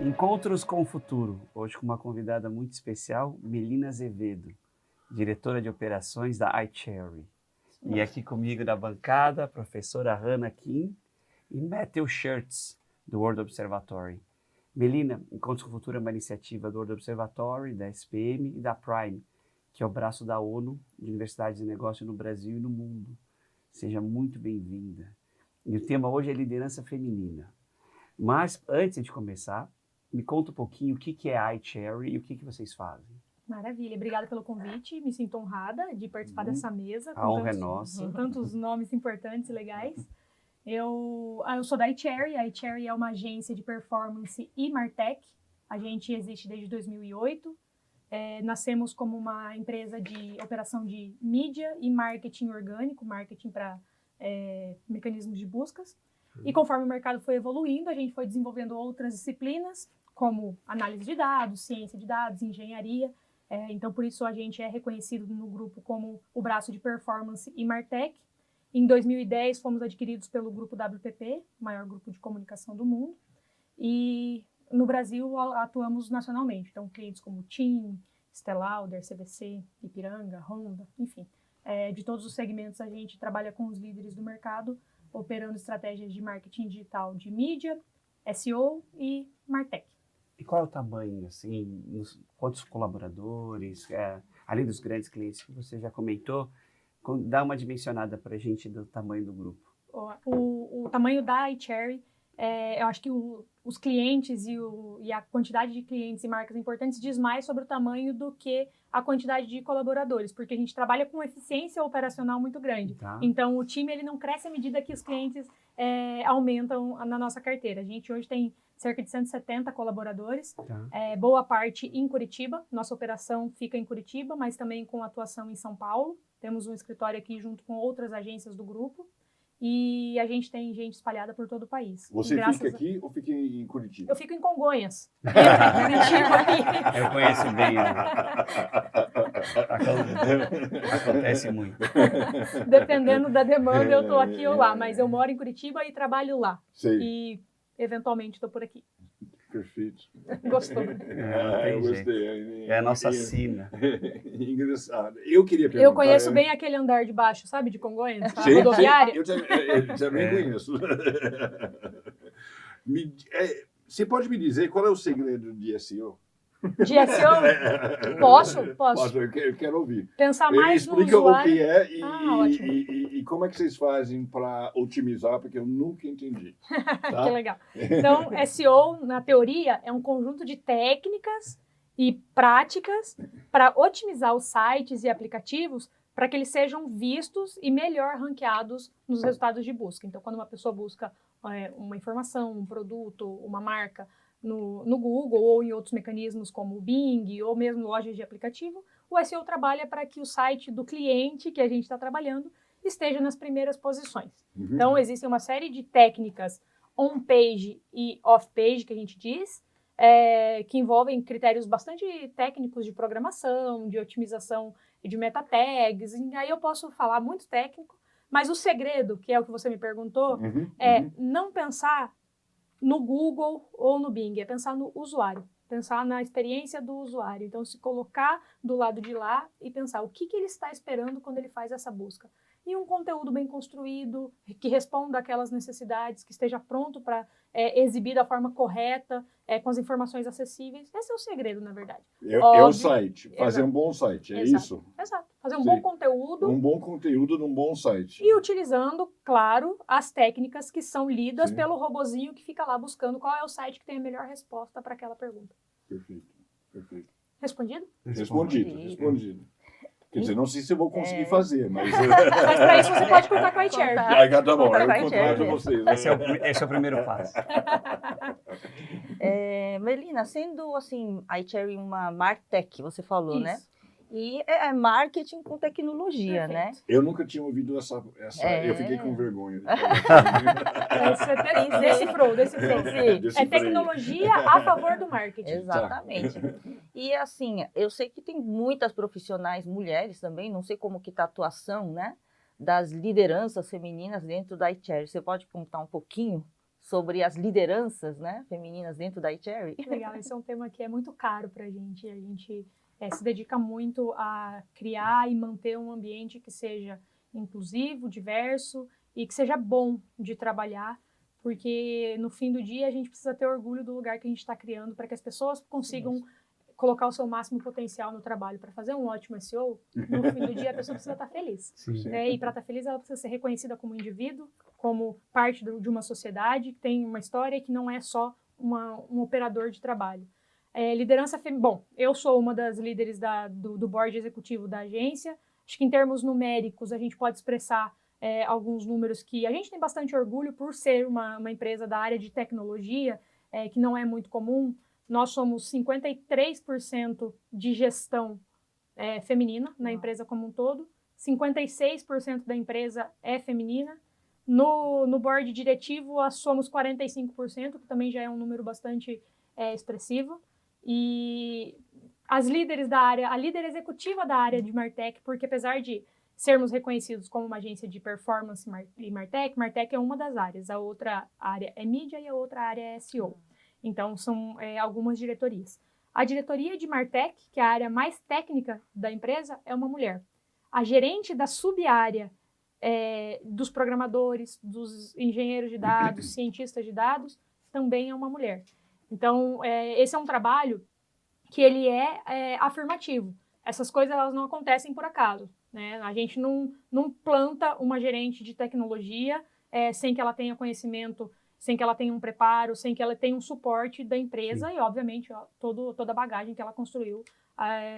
Encontros com o Futuro, hoje com uma convidada muito especial, Melina Azevedo, diretora de operações da iCherry. E aqui comigo na bancada, a professora Hannah Kim e Matthew Schertz, do World Observatory. Melina, Encontros com o Futuro é uma iniciativa do World Observatory, da SPM e da Prime, que é o braço da ONU de Universidades de Negócio no Brasil e no mundo. Seja muito bem-vinda. E o tema hoje é liderança feminina. Mas, antes de começar, me conta um pouquinho o que é a iCherry e o que vocês fazem. Maravilha, obrigada pelo convite, me sinto honrada de participar dessa mesa. A honra é nossa. Com tantos nomes importantes e legais. Eu sou da iCherry, a iCherry é uma agência de performance e martech. A gente existe desde 2008, nascemos como uma empresa de operação de mídia e marketing orgânico, marketing para mecanismos de buscas. E conforme o mercado foi evoluindo, a gente foi desenvolvendo outras disciplinas, como análise de dados, ciência de dados, engenharia. Então, por isso, a gente é reconhecido no grupo como o braço de performance e martech. Em 2010, fomos adquiridos pelo grupo WPP, o maior grupo de comunicação do mundo. E no Brasil, atuamos nacionalmente. Então, clientes como TIM, Estée Lauder, CVC, Ipiranga, Honda, enfim. De todos os segmentos, a gente trabalha com os líderes do mercado, operando estratégias de marketing digital de mídia, SEO e martech. E qual é o tamanho, assim, quantos colaboradores, além dos grandes clientes que você já comentou, dá uma dimensionada para a gente do tamanho do grupo. O tamanho da iCherry, eu acho que os clientes e a quantidade de clientes e marcas importantes diz mais sobre o tamanho do que a quantidade de colaboradores, porque a gente trabalha com eficiência operacional muito grande. Tá. Então, o time ele não cresce à medida que os clientes aumentam na nossa carteira. A gente hoje tem cerca de 170 colaboradores, tá. Boa parte em Curitiba. Nossa operação fica em Curitiba, mas também com atuação em São Paulo. Temos um escritório aqui junto com outras agências do grupo. E a gente tem gente espalhada por todo o país. Você fica aqui ou fica em Curitiba? Eu fico em Congonhas. Curitiba. Eu conheço bem. Acontece muito. Dependendo da demanda, eu estou aqui ou lá. Mas eu moro em Curitiba e trabalho lá. Sei. E, eventualmente, estou por aqui. Perfeito. Gostou? Eu gostei. É a nossa sina. Engraçado. Eu queria perguntar... Eu conheço bem aquele andar de baixo, sabe? De Congonhas, a sim, rodoviária. Sim, eu também conheço. Você pode me dizer qual é o segredo de SEO? De SEO? Posso. Eu quero ouvir. Pensar mais no Explica usuário. O que é e como é que vocês fazem para otimizar, porque eu nunca entendi. Tá? Que legal. Então, SEO, na teoria, é um conjunto de técnicas e práticas para otimizar os sites e aplicativos para que eles sejam vistos e melhor ranqueados nos resultados de busca. Então, quando uma pessoa busca uma informação, um produto, uma marca, no Google ou em outros mecanismos como o Bing ou mesmo lojas de aplicativo, o SEO trabalha para que o site do cliente que a gente está trabalhando esteja nas primeiras posições. Uhum. Então, existem uma série de técnicas on-page e off-page, que a gente diz, que envolvem critérios bastante técnicos de programação, de otimização de meta tags. E aí eu posso falar muito técnico, mas o segredo, que é o que você me perguntou, não pensar no Google ou no Bing, é pensar no usuário, pensar na experiência do usuário. Então, se colocar do lado de lá e pensar o que ele está esperando quando ele faz essa busca. E um conteúdo bem construído, que responda àquelas necessidades, que esteja pronto para exibir da forma correta, com as informações acessíveis. Esse é o segredo, na verdade. É o site, fazer um bom site, é isso? Exato, fazer um bom conteúdo. Um bom conteúdo num bom site. E utilizando, claro, as técnicas que são lidas pelo robozinho que fica lá buscando qual é o site que tem a melhor resposta para aquela pergunta. Perfeito. Respondido? Respondido. Quer dizer, não sei se eu vou conseguir fazer, mas... Mas para isso você pode contar com a iCherry. Tá bom, eu contrato vocês. Esse é o primeiro passo. Melina, sendo assim, a iCherry uma martech, você falou, isso. Né? E é marketing com tecnologia, Perfeito. Né? Eu nunca tinha ouvido essa eu fiquei com vergonha. Decifrou. É tecnologia a favor do marketing. Exatamente. E assim, eu sei que tem muitas profissionais, mulheres também, não sei como que está a atuação, né? Das lideranças femininas dentro da iCherry. Você pode contar um pouquinho sobre as lideranças, né, femininas dentro da iCherry. Legal, esse é um tema que é muito caro para a gente. A gente se dedica muito a criar e manter um ambiente que seja inclusivo, diverso e que seja bom de trabalhar, porque no fim do dia a gente precisa ter orgulho do lugar que a gente está criando para que as pessoas consigam colocar o seu máximo potencial no trabalho. Para fazer um ótimo SEO, no fim do dia a pessoa precisa estar feliz. Né? E para estar feliz ela precisa ser reconhecida como indivíduo, como parte de uma sociedade que tem uma história e que não é só um operador de trabalho. Liderança feminina. Bom, eu sou uma das líderes do board executivo da agência. Acho que em termos numéricos a gente pode expressar alguns números que a gente tem bastante orgulho por ser uma empresa da área de tecnologia, que não é muito comum. Nós somos 53% de gestão feminina na empresa como um todo, 56% da empresa é feminina. No board diretivo, somos 45%, que também já é um número bastante expressivo. E as líderes da área, a líder executiva da área de Martech, porque apesar de sermos reconhecidos como uma agência de performance e Martech é uma das áreas, a outra área é mídia e a outra área é SEO. Então, são algumas diretorias. A diretoria de Martech, que é a área mais técnica da empresa, é uma mulher. A gerente da sub-área dos programadores, dos engenheiros de dados, cientistas de dados, também é uma mulher. Então, esse é um trabalho que ele é afirmativo. Essas coisas elas não acontecem por acaso. Né? A gente não planta uma gerente de tecnologia sem que ela tenha conhecimento, sem que ela tenha um preparo, sem que ela tenha um suporte da empresa. Sim. E, obviamente, toda a bagagem que ela construiu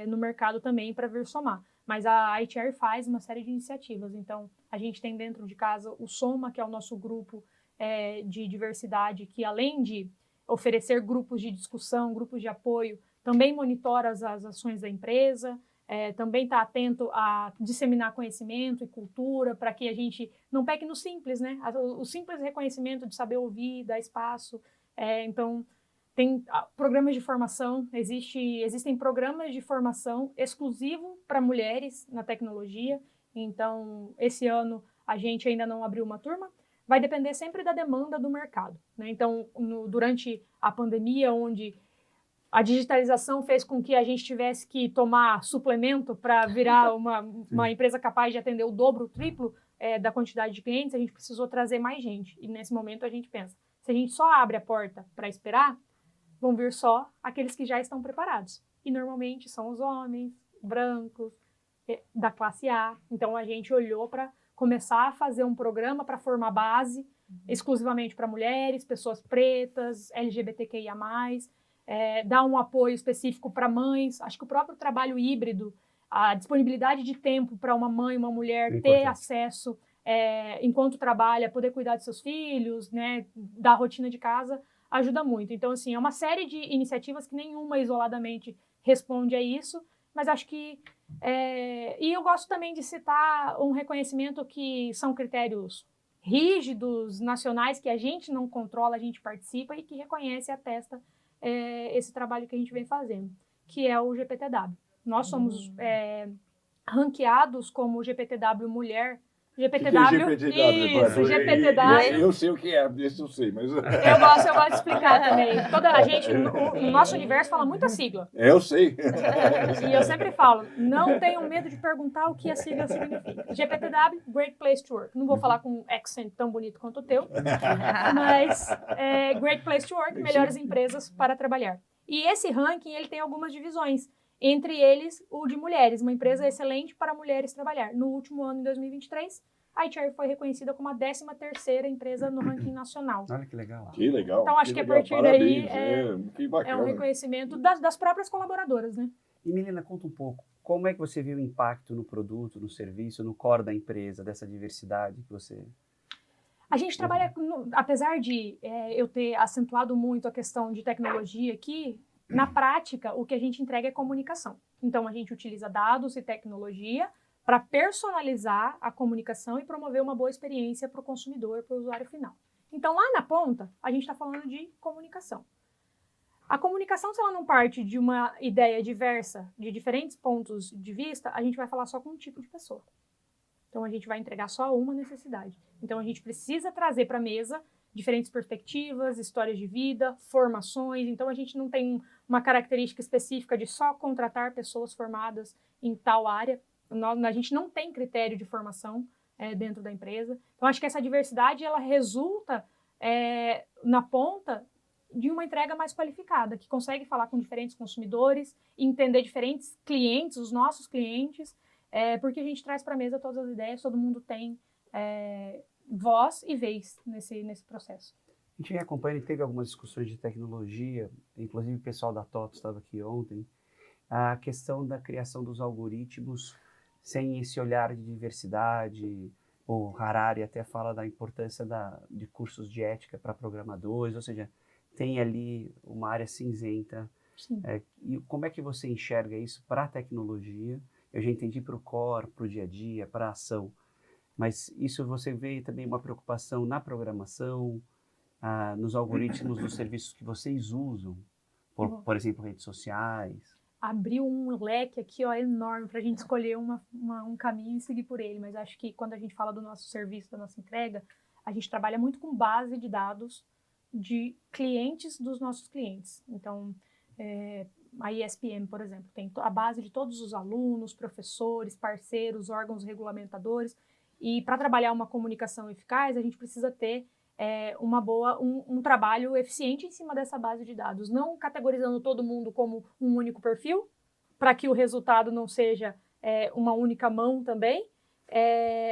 no mercado também para vir somar. Mas a iCherry faz uma série de iniciativas. Então, a gente tem dentro de casa o Soma, que é o nosso grupo de diversidade, que além de oferecer grupos de discussão, grupos de apoio, também monitora as ações da empresa, também está atento a disseminar conhecimento e cultura para que a gente não peque no simples, né? O simples reconhecimento de saber ouvir, dar espaço. Então, tem programas de formação, existem programas de formação exclusivo para mulheres na tecnologia. Então, esse ano a gente ainda não abriu uma turma, vai depender sempre da demanda do mercado. Né? Então, durante a pandemia, onde a digitalização fez com que a gente tivesse que tomar suplemento para virar uma empresa capaz de atender o dobro, o triplo da quantidade de clientes, a gente precisou trazer mais gente. E nesse momento a gente pensa, se a gente só abre a porta para esperar, vão vir só aqueles que já estão preparados. E normalmente são os homens, brancos, da classe A. Então a gente olhou para começar a fazer um programa para formar base exclusivamente para mulheres, pessoas pretas, LGBTQIA+, dar um apoio específico para mães. Acho que o próprio trabalho híbrido, a disponibilidade de tempo para uma mãe, uma mulher ter acesso enquanto trabalha, poder cuidar de seus filhos, né, da rotina de casa, ajuda muito. Então, assim, é uma série de iniciativas que nenhuma isoladamente responde a isso, mas acho que... e eu gosto também de citar um reconhecimento que são critérios rígidos, nacionais, que a gente não controla, a gente participa e que reconhece e atesta esse trabalho que a gente vem fazendo, que é o GPTW. Nós somos ranqueados como GPTW Mulher. GPTW, que é GPTW? Isso, GPTW. Eu sei o que é, esse eu sei, mas... Eu gosto de explicar também. A gente, no nosso universo, fala muita sigla. Eu sei. E eu sempre falo, não tenham medo de perguntar o que a sigla significa. GPTW, Great Place to Work. Não vou falar com um accent tão bonito quanto o teu, mas Great Place to Work, melhores empresas para trabalhar. E esse ranking, ele tem algumas divisões. Entre eles, o de mulheres, uma empresa excelente para mulheres trabalhar. No último ano, em 2023, a iCherry foi reconhecida como a 13ª empresa no ranking nacional. Olha que legal. Que legal. Então, acho que a partir daí é um reconhecimento das próprias colaboradoras, né? E, Milena, conta um pouco, como é que você viu o impacto no produto, no serviço, no core da empresa, dessa diversidade que você... A gente trabalha, apesar de eu ter acentuado muito a questão de tecnologia aqui, na prática, o que a gente entrega é comunicação. Então, a gente utiliza dados e tecnologia para personalizar a comunicação e promover uma boa experiência para o consumidor, para o usuário final. Então, lá na ponta, a gente está falando de comunicação. A comunicação, se ela não parte de uma ideia diversa, de diferentes pontos de vista, a gente vai falar só com um tipo de pessoa. Então, a gente vai entregar só uma necessidade. Então, a gente precisa trazer para a mesa diferentes perspectivas, histórias de vida, formações. Então, a gente não tem uma característica específica de só contratar pessoas formadas em tal área. A gente não tem critério de formação dentro da empresa. Então, acho que essa diversidade, ela resulta na ponta de uma entrega mais qualificada, que consegue falar com diferentes consumidores, entender diferentes clientes, os nossos clientes, porque a gente traz para a mesa todas as ideias, todo mundo tem voz e vez nesse processo. A gente vem acompanhando e teve algumas discussões de tecnologia, inclusive o pessoal da TOTO estava aqui ontem, a questão da criação dos algoritmos sem esse olhar de diversidade. O Harari até fala da importância de cursos de ética para programadores, ou seja, tem ali uma área cinzenta. E como é que você enxerga isso para a tecnologia? Eu já entendi para o core, para o dia a dia, para a ação, mas isso você vê também uma preocupação na programação, nos algoritmos dos serviços que vocês usam, por exemplo, redes sociais? Abriu um leque aqui, ó, enorme para a gente escolher um caminho e seguir por ele, mas acho que quando a gente fala do nosso serviço, da nossa entrega, a gente trabalha muito com base de dados de clientes dos nossos clientes. Então, a ESPM, por exemplo, tem a base de todos os alunos, professores, parceiros, órgãos regulamentadores, e para trabalhar uma comunicação eficaz, a gente precisa ter um trabalho eficiente em cima dessa base de dados, não categorizando todo mundo como um único perfil, para que o resultado não seja uma única mão também.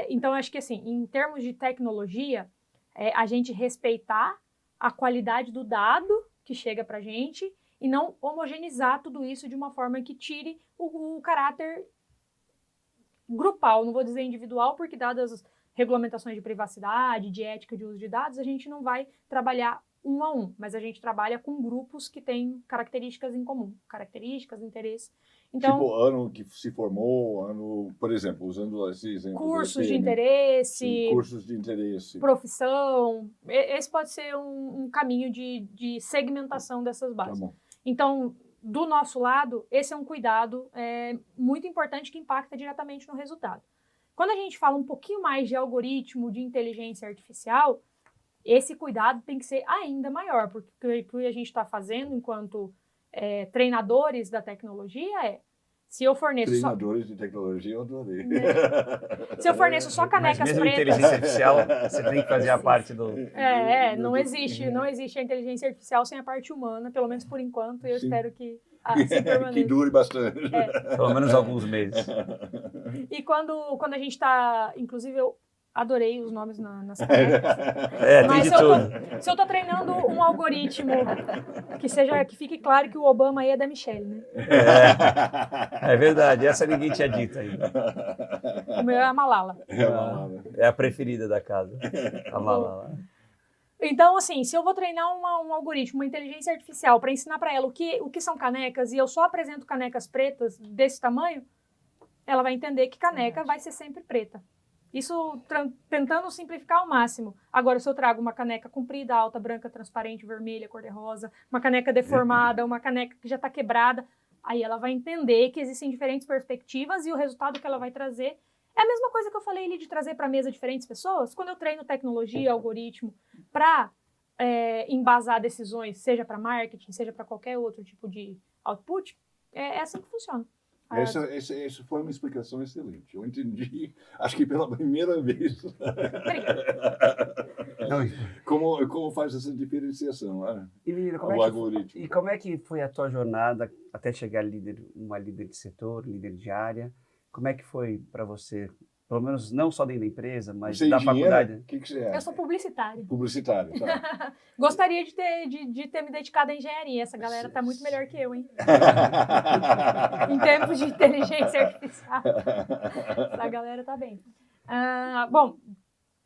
Então, acho que assim, em termos de tecnologia, a gente respeitar a qualidade do dado que chega para a gente e não homogeneizar tudo isso de uma forma que tire o caráter grupal, não vou dizer individual, porque dadas as regulamentações de privacidade, de ética de uso de dados, a gente não vai trabalhar um a um, mas a gente trabalha com grupos que têm características em comum, características, interesses. Então, tipo, ano que se formou, ano, por exemplo, usando esse exemplo. Cursos de interesse. Sim, cursos de interesse. Profissão. Esse pode ser um caminho de segmentação dessas bases. Tá bom. Então, do nosso lado, esse é um cuidado muito importante que impacta diretamente no resultado. Quando a gente fala um pouquinho mais de algoritmo, de inteligência artificial, esse cuidado tem que ser ainda maior, porque o que a gente está fazendo enquanto treinadores da tecnologia se eu forneço Treinadores de tecnologia, eu adorei. Se eu forneço só canecas Mas mesmo pretas... inteligência artificial, você tem que fazer a parte do... não existe a inteligência artificial sem a parte humana, pelo menos por enquanto, e eu espero que assim permaneça. Que dure bastante. Pelo menos alguns meses. E quando a gente está... Inclusive, eu adorei os nomes nas canecas. Tem de tudo. Se eu tô treinando um algoritmo que fique claro que o Obama aí é da Michelle, né? É verdade, essa ninguém tinha dito ainda. O meu é a Malala. É a preferida da casa, a Malala. Então, assim, se eu vou treinar um algoritmo, uma inteligência artificial, para ensinar para ela o que são canecas, e eu só apresento canecas pretas desse tamanho, ela vai entender que caneca vai ser sempre preta. Isso tentando simplificar ao máximo. Agora, se eu trago uma caneca comprida, alta, branca, transparente, vermelha, cor-de-rosa, uma caneca deformada, uma caneca que já está quebrada, aí ela vai entender que existem diferentes perspectivas e o resultado que ela vai trazer é a mesma coisa que eu falei ali de trazer para a mesa diferentes pessoas. Quando eu treino tecnologia, algoritmo, para embasar decisões, seja para marketing, seja para qualquer outro tipo de output, é assim que funciona. Essa foi uma explicação excelente. Eu entendi, acho que pela primeira vez, como faz essa diferenciação, né? E, menina, o algoritmo. E como é que foi a tua jornada até chegar uma líder de setor, líder de área? Como é que foi para você? Pelo menos não só dentro da empresa, mas você da faculdade. O que você é? Eu sou publicitária. Publicitária, tá. Gostaria de ter me dedicado à engenharia. Essa galera tá muito melhor que eu, hein? Em termos de inteligência artificial. A galera tá bem. Bom,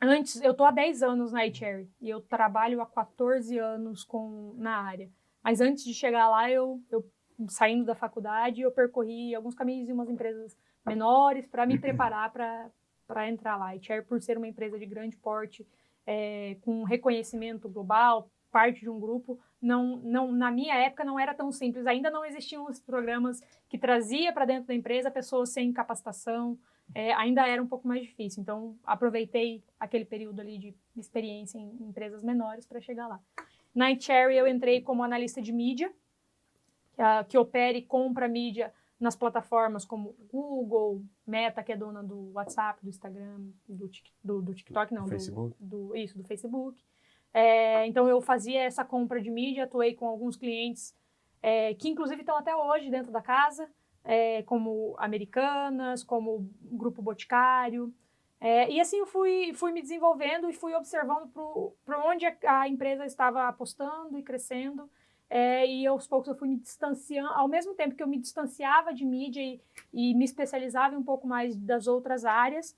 antes, eu tô há 10 anos na iCherry e eu trabalho há 14 anos na área. Mas antes de chegar lá, eu saindo da faculdade, eu percorri alguns caminhos em umas empresas menores para me preparar para entrar lá. A iCherry, por ser uma empresa de grande porte, com reconhecimento global, parte de um grupo, na minha época não era tão simples. Ainda não existiam os programas que trazia para dentro da empresa pessoas sem capacitação. Ainda era um pouco mais difícil. Então, aproveitei aquele período ali de experiência em empresas menores para chegar lá. Na iCherry, eu entrei como analista de mídia, que opera e compra mídia nas plataformas como Google, Meta, que é dona do WhatsApp, do Instagram, do TikTok, não, Facebook. do Facebook. Então, eu fazia essa compra de mídia, atuei com alguns clientes que, inclusive, estão até hoje dentro da casa, como Americanas, como Grupo Boticário. E assim eu fui me desenvolvendo e fui observando para onde a empresa estava apostando e crescendo. E aos poucos eu fui me distanciando, ao mesmo tempo que eu me distanciava de mídia e me especializava um pouco mais das outras áreas,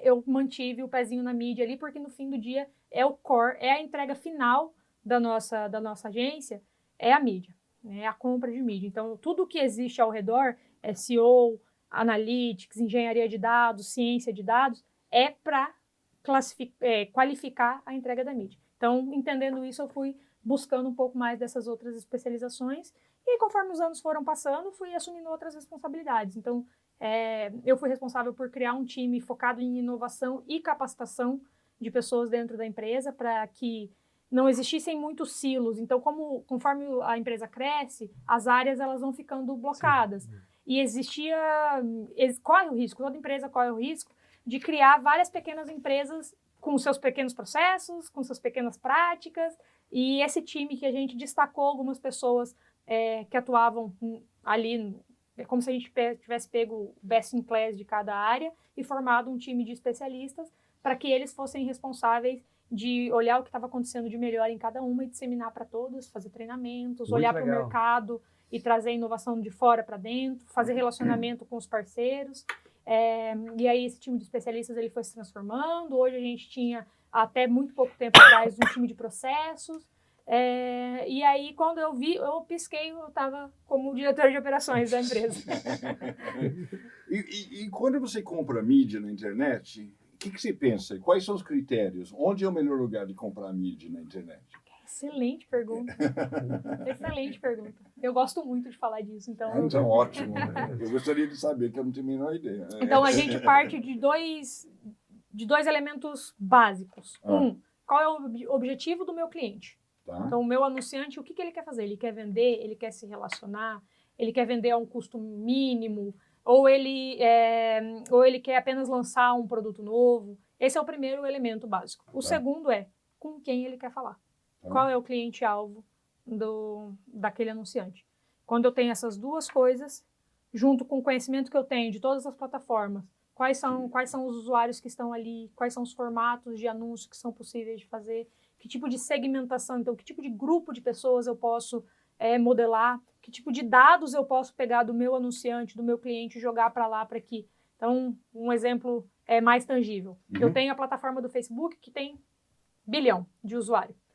eu mantive o pezinho na mídia ali, porque no fim do dia é o core, é a entrega final da nossa agência, é a mídia, né, a compra de mídia. Então, tudo que existe ao redor, SEO, Analytics, engenharia de dados, ciência de dados, é para qualificar a entrega da mídia. Então, entendendo isso, eu fui buscando um pouco mais dessas outras especializações e conforme os anos foram passando, fui assumindo outras responsabilidades. Então, eu fui responsável por criar um time focado em inovação e capacitação de pessoas dentro da empresa para que não existissem muitos silos. Então, conforme a empresa cresce, as áreas elas vão ficando blocadas. Sim. E corre o risco, toda empresa corre o risco de criar várias pequenas empresas com seus pequenos processos, com suas pequenas práticas. E esse time que a gente destacou algumas pessoas que atuavam ali, como se a gente tivesse pego o best in class de cada área e formado um time de especialistas para que eles fossem responsáveis de olhar o que estava acontecendo de melhor em cada uma e disseminar para todos, fazer treinamentos, olhar para o mercado e trazer inovação de fora para dentro, fazer relacionamento com os parceiros. E aí esse time de especialistas ele foi se transformando. Hoje a gente tinha, até muito pouco tempo atrás, um time de processos. E aí quando eu pisquei, eu estava como diretor de operações da empresa. E quando você compra mídia na internet, o que você pensa? Quais são os critérios? Onde é o melhor lugar de comprar mídia na internet? Excelente pergunta. Excelente pergunta. Eu gosto muito de falar disso. Então, ótimo. Eu gostaria de saber, que eu não tenho a menor ideia. Então, a gente parte de dois elementos básicos. Qual é o objetivo do meu cliente? Tá. Então, o meu anunciante, o que ele quer fazer? Ele quer vender? Ele quer se relacionar? Ele quer vender a um custo mínimo? Ou ele quer apenas lançar um produto novo? Esse é o primeiro elemento básico. O segundo é com quem ele quer falar. Qual é o cliente-alvo daquele anunciante? Quando eu tenho essas duas coisas, junto com o conhecimento que eu tenho de todas as plataformas, quais são os usuários que estão ali, quais são os formatos de anúncio que são possíveis de fazer, que tipo de segmentação, então, que tipo de grupo de pessoas eu posso modelar, que tipo de dados eu posso pegar do meu anunciante, do meu cliente e jogar para lá, para aqui. Então, um exemplo mais tangível. Eu tenho a plataforma do Facebook que tem 1 bilhão de usuários.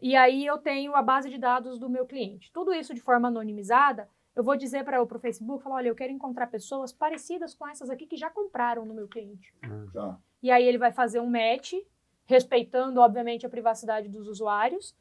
E aí eu tenho a base de dados do meu cliente. Tudo isso de forma anonimizada, eu vou dizer para o Facebook, falar, olha, eu quero encontrar pessoas parecidas com essas aqui que já compraram no meu cliente. E aí ele vai fazer um match, respeitando, obviamente, a privacidade dos usuários,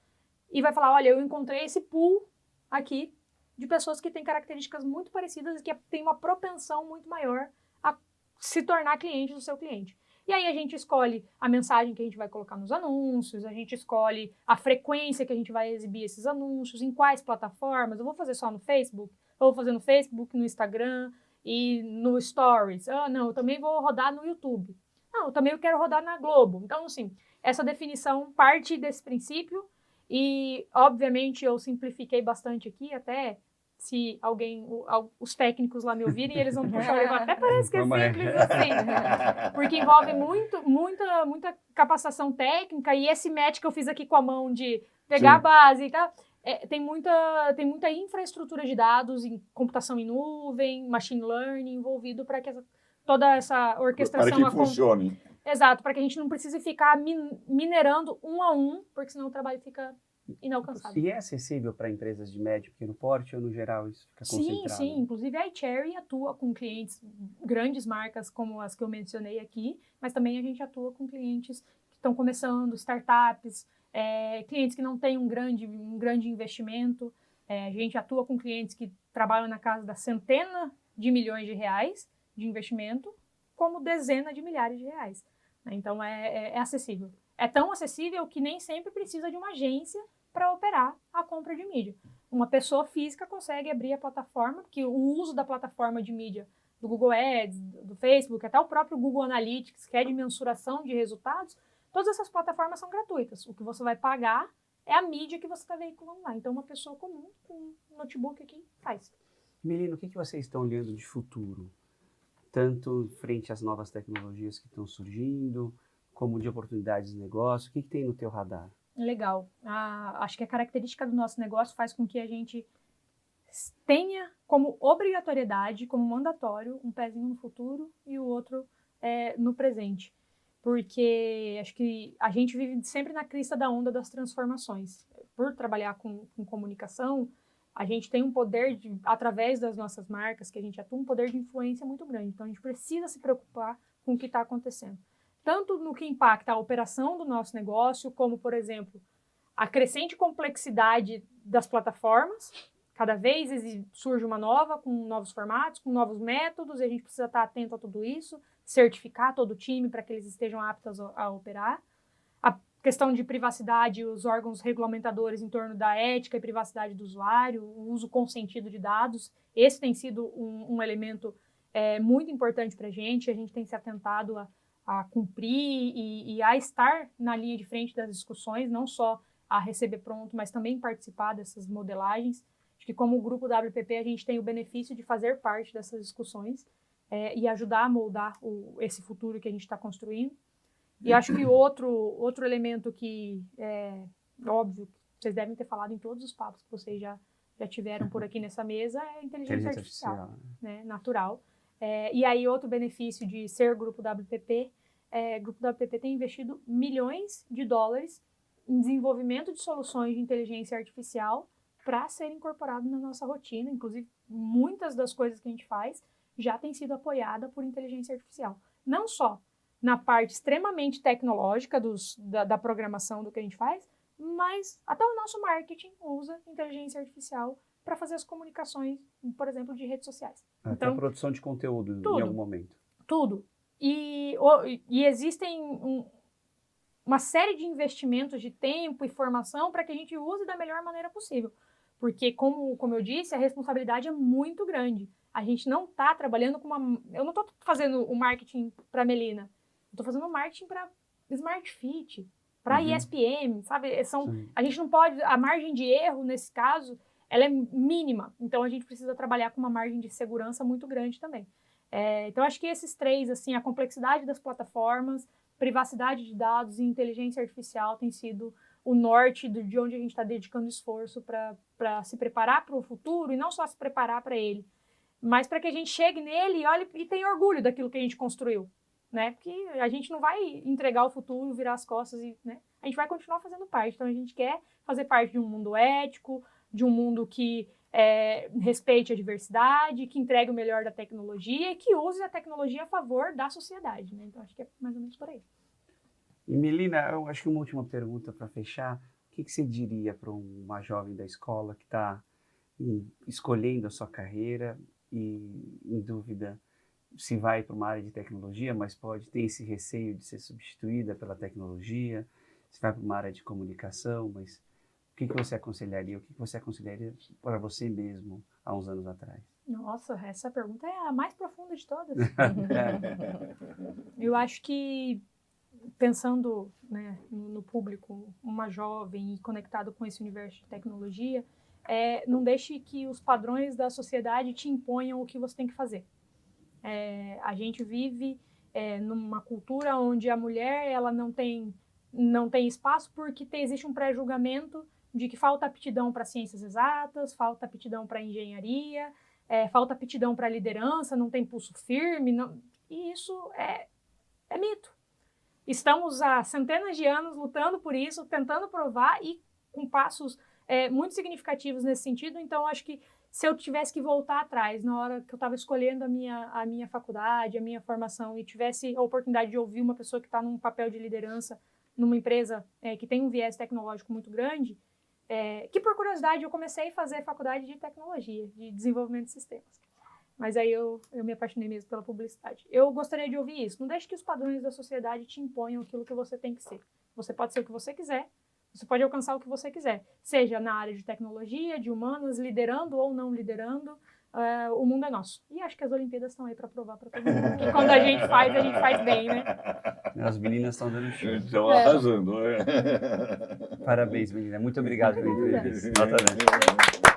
e vai falar, olha, eu encontrei esse pool aqui de pessoas que têm características muito parecidas e que têm uma propensão muito maior a se tornar cliente do seu cliente. E aí a gente escolhe a mensagem que a gente vai colocar nos anúncios, a gente escolhe a frequência que a gente vai exibir esses anúncios, em quais plataformas. Eu vou fazer só no Facebook? Eu vou fazer no Facebook, no Instagram e no Stories. Não, eu também vou rodar no YouTube. Não, eu também quero rodar na Globo. Então, assim, essa definição parte desse princípio e, obviamente, eu simplifiquei bastante aqui, até se os técnicos lá me ouvirem, eles vão puxar o orelha, até parece que é simples assim, porque envolve muita capacitação técnica e esse match que eu fiz aqui com a mão de pegar a base e tal, tem muita infraestrutura de dados, em computação em nuvem, machine learning envolvido para que toda essa orquestração para que funcione. Exato, para que a gente não precise ficar minerando um a um, porque senão o trabalho fica inalcançável. E é acessível para empresas de médio e pequeno porte ou no geral isso fica concentrado? Sim. Inclusive a iCherry atua com clientes, grandes marcas como as que eu mencionei aqui, mas também a gente atua com clientes que estão começando, startups, clientes que não têm um grande investimento. A gente atua com clientes que trabalham na casa da centena de milhões de reais de investimento, como dezena de milhares de reais. Então, é acessível. É tão acessível que nem sempre precisa de uma agência para operar a compra de mídia. Uma pessoa física consegue abrir a plataforma, porque o uso da plataforma de mídia do Google Ads, do Facebook, até o próprio Google Analytics, que é de mensuração de resultados, todas essas plataformas são gratuitas. O que você vai pagar é a mídia que você está veiculando lá. Então, uma pessoa comum com um notebook aqui faz. Melina, o que vocês estão olhando de futuro? Tanto frente às novas tecnologias que estão surgindo, como de oportunidades de negócio. O que tem no teu radar? Legal. Acho que a característica do nosso negócio faz com que a gente tenha como obrigatoriedade, como mandatório, um pezinho no futuro e o outro no presente. Porque acho que a gente vive sempre na crista da onda das transformações. Por trabalhar com comunicação, a gente tem um poder, através das nossas marcas, que a gente atua, um poder de influência muito grande. Então, a gente precisa se preocupar com o que está acontecendo. Tanto no que impacta a operação do nosso negócio, como, por exemplo, a crescente complexidade das plataformas. Cada vez surge uma nova, com novos formatos, com novos métodos, e a gente precisa estar atento a tudo isso, certificar todo o time para que eles estejam aptos a operar. A questão de privacidade, os órgãos regulamentadores em torno da ética e privacidade do usuário, o uso consentido de dados, esse tem sido um elemento muito importante para a gente tem se atentado a cumprir e a estar na linha de frente das discussões, não só a receber pronto, mas também participar dessas modelagens. Acho que como grupo WPP a gente tem o benefício de fazer parte dessas discussões e ajudar a moldar esse futuro que a gente está construindo. E acho que outro elemento que é óbvio, vocês devem ter falado em todos os papos que vocês já tiveram por aqui nessa mesa, é a inteligência artificial, né, natural. E aí outro benefício de ser grupo WPP, o grupo WPP tem investido milhões de dólares em desenvolvimento de soluções de inteligência artificial para ser incorporado na nossa rotina. Inclusive, muitas das coisas que a gente faz já tem sido apoiada por inteligência artificial. Não só na parte extremamente tecnológica da programação do que a gente faz, mas até o nosso marketing usa inteligência artificial para fazer as comunicações, por exemplo, de redes sociais. Até então, a produção de conteúdo em algum momento. Tudo. E existem uma série de investimentos de tempo e formação para que a gente use da melhor maneira possível. Porque, como eu disse, a responsabilidade é muito grande. A gente não está trabalhando com eu não estou fazendo o marketing para Melina. Eu estou fazendo o marketing para Smart Fit, para ESPM, sabe? A gente não pode... A margem de erro, nesse caso, ela é mínima. Então, a gente precisa trabalhar com uma margem de segurança muito grande também. Então, acho que esses três, assim, a complexidade das plataformas, privacidade de dados e inteligência artificial tem sido o norte de onde a gente está dedicando esforço para se preparar para o futuro, e não só se preparar para ele, mas para que a gente chegue nele e olhe e tenha orgulho daquilo que a gente construiu, né? Porque a gente não vai entregar o futuro, virar as costas, né? A gente vai continuar fazendo parte. Então, a gente quer fazer parte de um mundo ético, de um mundo que respeite a diversidade, que entregue o melhor da tecnologia e que use a tecnologia a favor da sociedade, né? Então, acho que é mais ou menos por aí. E, Melina, eu acho que uma última pergunta para fechar. O que você diria para uma jovem da escola que está escolhendo a sua carreira e em dúvida se vai para uma área de tecnologia, mas pode ter esse receio de ser substituída pela tecnologia, se vai para uma área de comunicação, mas o que você aconselharia? O que você aconselharia para você mesmo há uns anos atrás? Nossa, essa pergunta é a mais profunda de todas. Eu acho que, pensando, né, no público, uma jovem e conectado com esse universo de tecnologia, não deixe que os padrões da sociedade te imponham o que você tem que fazer. A gente vive numa cultura onde a mulher ela não tem espaço porque existe um pré-julgamento de que falta aptidão para ciências exatas, falta aptidão para engenharia, falta aptidão para liderança, não tem pulso firme, e isso é mito. Estamos há centenas de anos lutando por isso, tentando provar e com passos muito significativos nesse sentido. Então, acho que se eu tivesse que voltar atrás, na hora que eu estava escolhendo a minha faculdade, a minha formação, e tivesse a oportunidade de ouvir uma pessoa que está num papel de liderança numa empresa que tem um viés tecnológico muito grande, que por curiosidade eu comecei a fazer faculdade de tecnologia, de desenvolvimento de sistemas. Mas aí eu me apaixonei mesmo pela publicidade. Eu gostaria de ouvir isso. Não deixe que os padrões da sociedade te imponham aquilo que você tem que ser. Você pode ser o que você quiser, você pode alcançar o que você quiser. Seja na área de tecnologia, de humanas, liderando ou não liderando, o mundo é nosso. E acho que as Olimpíadas estão aí para provar para todo mundo que quando a gente faz bem, né? As meninas estão dando show. Estão arrasando. Parabéns, menina. Muito obrigado pela entrevista. Obrigada. Nota 10.